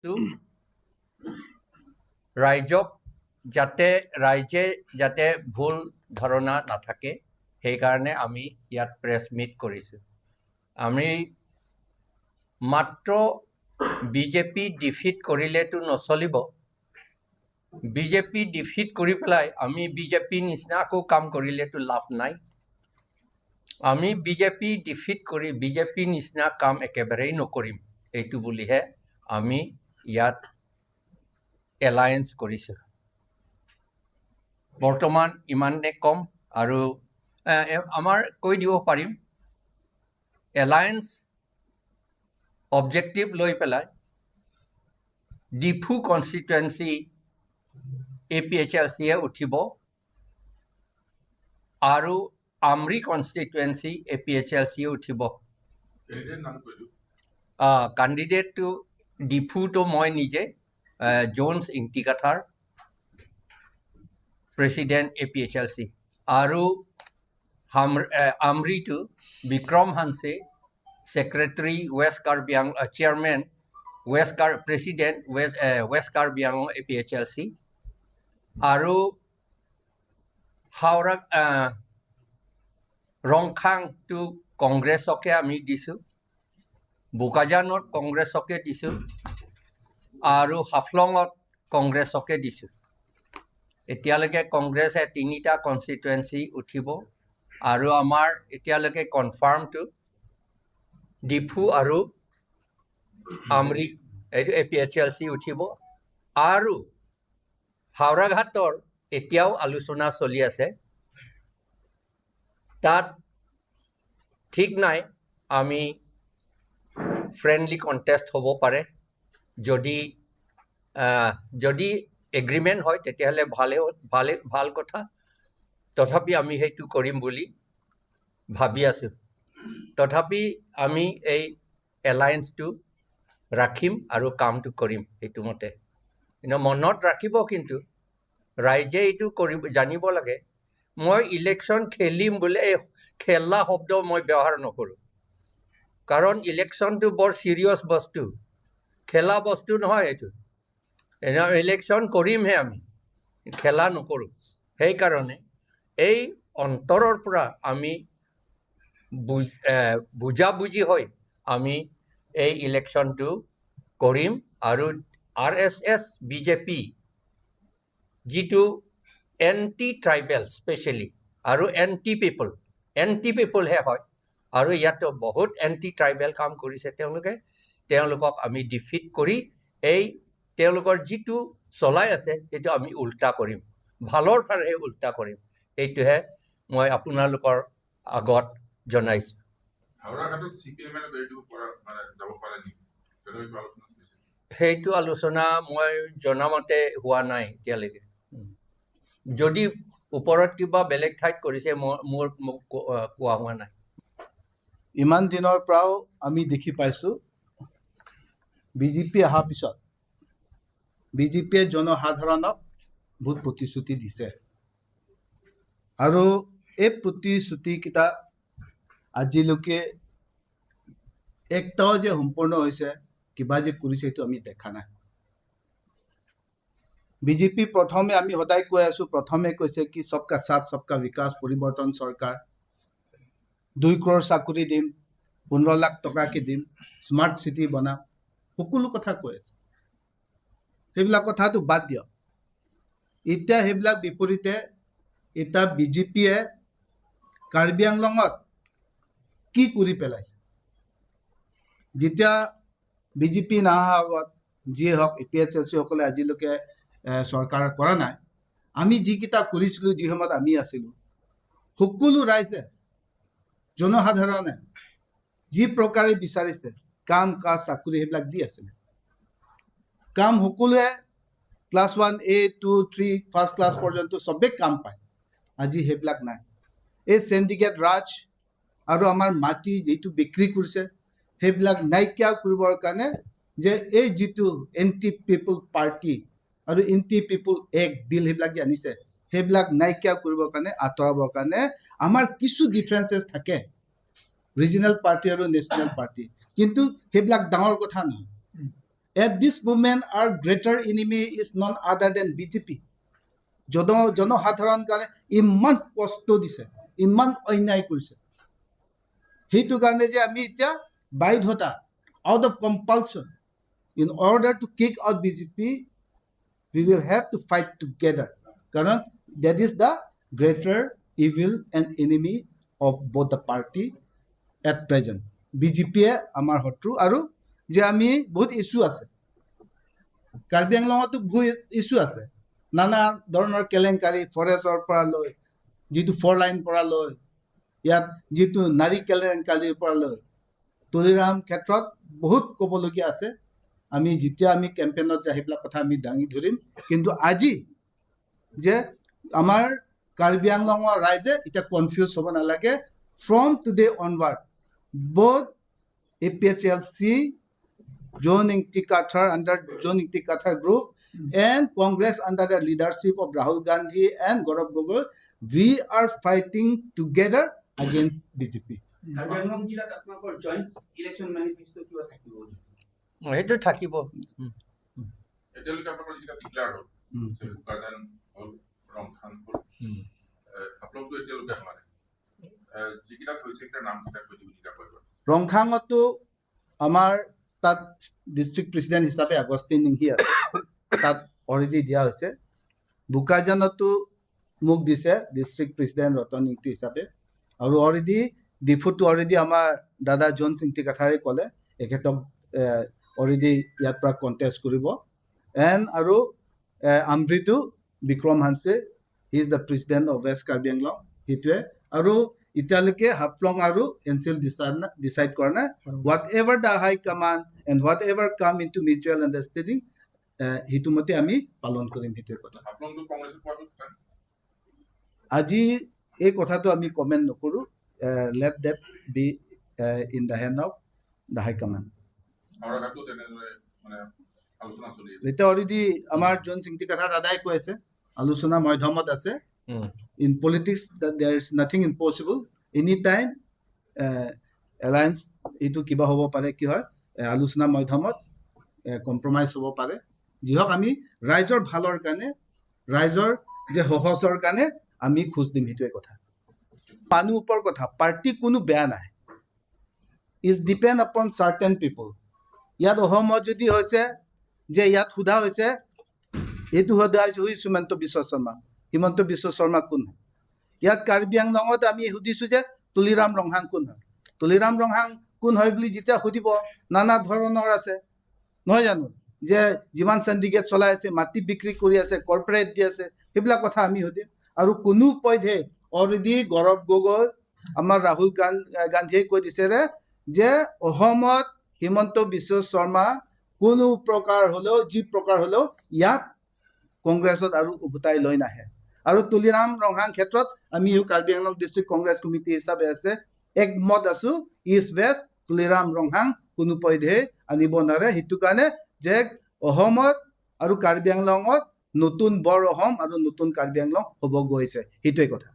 এলায়েন্সটো ৰাইজক ৰাইজে যাতে ভুল ধাৰণা নাথাকে সেইকাৰণে আমি ইয়াত প্ৰেছ মিট কৰিছোঁ। আমি মাত্ৰ বিজেপি ডিফিট কৰিলেতো নচলিব। বিজেপি ডিফিট কৰি পেলাই আমি বিজেপি নিচিনা আকৌ কাম কৰিলেতো লাভ নাই। আমি বিজেপি ডিফিট কৰি বিজেপি নিচিনা কাম একেবাৰেই নকৰিম, এইটো বুলিহে আমি ইয়াত এলায়েন্স কৰিছোঁ। বৰ্তমান ইমানে কম আৰু আমাৰ কৈ দিব পাৰিম এলায়েন্স অবজেক্টিভ লৈ পেলাই ডিফু কনষ্টিটুৱেঞ্চি APHLC উঠিব আৰু আমৰি কনষ্টিটুৱেঞ্চি APHLC উঠিব। কেণ্ডিডেটটো ডিফুটো মই নিজে জোনছ ইংটিকাথাৰ প্ৰেচিডেণ্ট APHLC আৰু আমৰিটো Bikram Hanse secretary West Karbi Anglong chairman president West Karbi Anglong APHLC আৰু হাওৰা ৰংখাংটো কংগ্ৰেছকে আমি দিছোঁ, বোকাজানত কংগ্ৰেছকে দিছোঁ আৰু হাফলঙত কংগ্ৰেছকে দিছোঁ। এতিয়ালৈকে কংগ্ৰেছে 3টা কনষ্টিটুৱেঞ্চি উঠিব আৰু আমাৰ এতিয়ালৈকে কনফাৰ্মটো ডিফু আৰু আমৰি এইটো APHLC উঠিব আৰু হাওৰাঘাটৰ এতিয়াও আলোচনা চলি আছে। তাত ঠিক নাই আমি ফ্ৰেণ্ডলি কণ্টেষ্ট হ'ব পাৰে, যদি এগ্ৰিমেণ্ট হয় তেতিয়াহ'লে ভাল কথা। তথাপি আমি সেইটো কৰিম বুলি ভাবি আছোঁ। তথাপি আমি এই এলায়েন্সটো ৰাখিম আৰু কামটো কৰিম সেইটো মতে। কিন্তু মনত ৰাখিব কিন্তু ৰাইজে এইটো জানিব লাগে, মই ইলেকশ্যন খেলিম বোলে এই খেলা শব্দ মই ব্যৱহাৰ নকৰোঁ। কাৰণ ইলেকশ্যনটো বৰ চিৰিয়াছ বস্তু, খেলা বস্তু নহয় এইটো। ইলেকশ্যন কৰিমহে আমি, খেলা নকৰোঁ। সেইকাৰণে এই অন্তৰৰ পৰা আমি বুজাবুজি হৈ আমি এই ইলেকশ্যনটো কৰিম আৰু RSS BJP যিটো এণ্টি ট্ৰাইবেল স্পেচিয়েলি আৰু এণ্টি পিপলহে হয় আৰু ইয়াতো বহুত এণ্টি ট্ৰাইবেল কাম কৰিছে তেওঁলোকক আমি ডিফিট কৰি এই তেওঁলোকৰ যিটো চলাই আছে সেইটো আমি উল্টা কৰিম, ভালৰ ফালে উল্টা কৰিম। এইটোহে মই আপোনালোকৰ আগত জনাইছোঁ। সেইটো আলোচনা মই জনামতে হোৱা নাই এতিয়ালৈকে। যদি ওপৰত কিবা বেলেগ ঠাইত কৰিছে মোক কোৱা হোৱা নাই। ইমান দিনৰ পৰাও আমি দেখি পাইছোঁ বিজেপি অহাৰ পিছত বিজেপিয়ে জনসাধাৰণক বহুত প্ৰতিশ্ৰুতি দিছে আৰু এই প্ৰতিশ্ৰুতিকেইটা আজিলৈকে একটাও যে সম্পূৰ্ণ হৈছে, কিবা যে কৰিছে সেইটো আমি দেখা নাই। বিজেপি প্ৰথমে আমি সদায় কৈ আছোঁ, প্ৰথমে কৈছে কি সবকা সাথ সবকা বিকাশ পৰিৱৰ্তন চৰকাৰ, 2 crore চাকৰি দিম, 15 লাখ টকাকে দিম, স্মাৰ্ট চিটি বনাম, সকলো কথা কৈ আছে। সেইবিলাক কথাটো বাদ দিয়ক। এতিয়া সেইবিলাক বিপৰীতে এতিয়া বিজেপিয়ে কাৰ্বি আংলঙত কি কৰি পেলাইছে। যেতিয়া বিজেপি নাহাৰ আগত যিয়ে হওক APHLC সকলে আজিলৈকে চৰকাৰ কৰা নাই। আমি যিকেইটা কৰিছিলোঁ, যি সময়ত আমি আছিলোঁ, সকলো ৰাইজে জনসাধাৰণে যি প্ৰকাৰে বিচাৰিছে কাম কাজ চাকৰি সেইবিলাক দি আছিলে। কাম সকলোৱে ক্লাছ 1A 2 3 ফাৰ্ষ্ট ক্লাছ পৰ্যন্ত চবেই কাম পায়। আজি সেইবিলাক নাই। এই সিন্ডিকেট ৰাজ আৰু আমাৰ মাটি যিটো বিক্ৰী কৰিছে সেইবিলাক নাইকিয়া কৰিবৰ কাৰণে যে এই যিটো এণ্টি পিপল পাৰ্টি আৰু এণ্টি পিপল এক্ট বিল সেইবিলাক যে আনিছে সেইবিলাক নাইকিয়া কৰিবৰ কাৰণে আঁতৰাবৰ কাৰণে আমাৰ কিছু ডিফাৰেঞ্চেছ থাকে ৰিজনেল পাৰ্টি আৰু নেশ্যনেল পাৰ্টি, কিন্তু সেইবিলাক ডাঙৰ কথা নহয়। At this moment, our greater enemy is none other than BJP. জনসাধাৰণ কাৰণে ইমান কষ্ট দিছে, ইমান অন্যায় কৰিছে, সেইটো কাৰণে যে আমি এতিয়া বাধ্যতা, out of compulsion, in order to kick out BJP, we will have to fight together. Karan, that is the greater evil and enemy of both the party at present. BJP amar hotru aru je ami bahut issue ase. Karbi Anglongতো বহুত issue আছে, নানা ধৰণৰ কেলেংকাৰী, ফৰেষ্টৰ পৰা লৈ যিটো 4 line পৰা লৈ ইয়াত যিটো নাৰী কেলেংকাৰীৰ পৰা লৈ তুলিৰাম ক্ষেত্ৰত বহুত ক'বলগীয়া আছে। আমি যেতিয়া আমি কেম্পেইনত যাই সেইবিলাক কথা আমি দাঙি ধৰিম, কিন্তু আজি যে আমাৰ কাৰ্বি আংলঙৰ ৰাইজে এতিয়া কনফিউজ হ'ব নালাগে। From today onward both APHLC, John Ingti Kathar under John Ingti Kathar group, and Congress under the leadership of Rahul Gandhi and Gaurav Gogoi, we are fighting together against BJP. joint election manifesto কিবা থাকিব? সেইটো থাকিব। এতিয়ালৈকে আপোনালোকৰ যিটা declare হ'ল, বুকাজান হ'ল, ৰংখান হ'ল, আপোনালোকতো এতিয়ালৈকে হোৱা নাই। যিকেইটা হৈছে সেইকেইটাৰ নাম কেইটা কৈ দিব যিকেইটা কৈ দিব। ৰংখাঙতো আমাৰ তাত ডিষ্ট্ৰিক্ট প্ৰেচিডেণ্ট হিচাপে আগষ্টিন নিংহি আছে, তাত অলৰেডি দিয়া হৈছে। বুকাজানতো মোক দিছে ডিষ্ট্ৰিক্ট প্ৰেচিডেণ্ট ৰতন নিংটি হিচাপে, আৰু অলৰেডি ডিফুটো অলৰেডি আমাৰ দাদা জন সিংটি কাথাৰে ক'লে এখেতক অলৰেডি ইয়াৰ পৰা কণ্টেষ্ট কৰিব। এণ্ড আৰু আমৃতু Bikram Hanse, he is the president of West Karbi Anglong, সেইটোৱে। আৰু এতিয়ালৈকে হাফলং আৰু এনচিল ডিচাইড কৰা নাই। Whatever the high command and whatever come into mutual understanding, সেইটো মতে আমি পালন কৰিম, সেইটোৱে কথা। আপোনালোকতো কংগ্ৰেছত পোৱাটো কথা। আজি এই কথাটো আমি কমেণ্ট নকৰোঁ, let that be in the hand of the high command. আউৰাঘাটো তেনেদৰে মানে আলোচনা চলি আছে। এতিয়া অলৰেডি আমাৰ জন সিংটি কথা দাদাই কৈ আছে, আলোচনা মাধ্যমত আছে। In politics, that there is nothing impossible. Anytime alliance itu kiba hobo pare ki hoy আলোচনা মাধ্যমত কম্প্ৰমাইজ হ'ব পাৰে। যি হওক আমি ৰাইজৰ ভালৰ কাৰণে, ৰাইজৰ যে সহজৰ কাৰণে আমি খোজ দিম, সেইটোৱে কথা। মানুহ ওপৰ কথা, পাৰ্টি কোনো বেয়া নাই, ইজ ডিপেণ্ড আপন চাৰ্টেন পিপল। ইয়াত অসমত যদি হৈছে যে ইয়াত সোধা হৈছে, এইটো সোধা হৈছে হিমন্ত বিশ্ব শৰ্মা। হিমন্ত বিশ্ব শৰ্মা কোন হয়? ইয়াত কাৰ্বি আংলঙত আমি সুধিছোঁ যে তুলিৰাম ৰংহাং কোন হয়? তুলিৰাম ৰংহাং কোন হয় বুলি যেতিয়া সুধিব, নানা ধৰণৰ আছে নহয় জানো, যে যিমান চেণ্ডিকেট চলাই আছে, মাটি বিক্ৰী কৰি আছে, কৰ্পৰেট দি আছে, সেইবিলাক কথা আমি সুধিম। আৰু কোনো পধ্যে অলৰেডি গৌৰৱ গগৈ, আমাৰ ৰাহুল গান্ধীয়ে কৈ দিছে যে অসমত হিমন্ত বিশ্ব শৰ্মা কোনো প্ৰকাৰ হ'লেও, যি প্ৰকাৰ হ'লেও ইয়াত কংগ্ৰেছত আৰু উভতাই লৈ নাহে। আৰু তুলিৰাম ৰংহাং ক্ষেত্ৰত আমি কাৰ্বি আংলং ডিষ্ট্ৰিক্ট কংগ্ৰেছ কমিটি হিচাপে আছে একমত আছো, ইষ্ট ৱেষ্ট তুলিৰাম ৰংহাং কোনো পধ্যে আনিব নোৱাৰে। সেইটো কাৰণে যে অসমত আৰু কাৰ্বি আংলঙত নতুন বৰ অসম আৰু নতুন কাৰ্বি আংলং হ'ব গৈছে, সেইটোৱে কথা।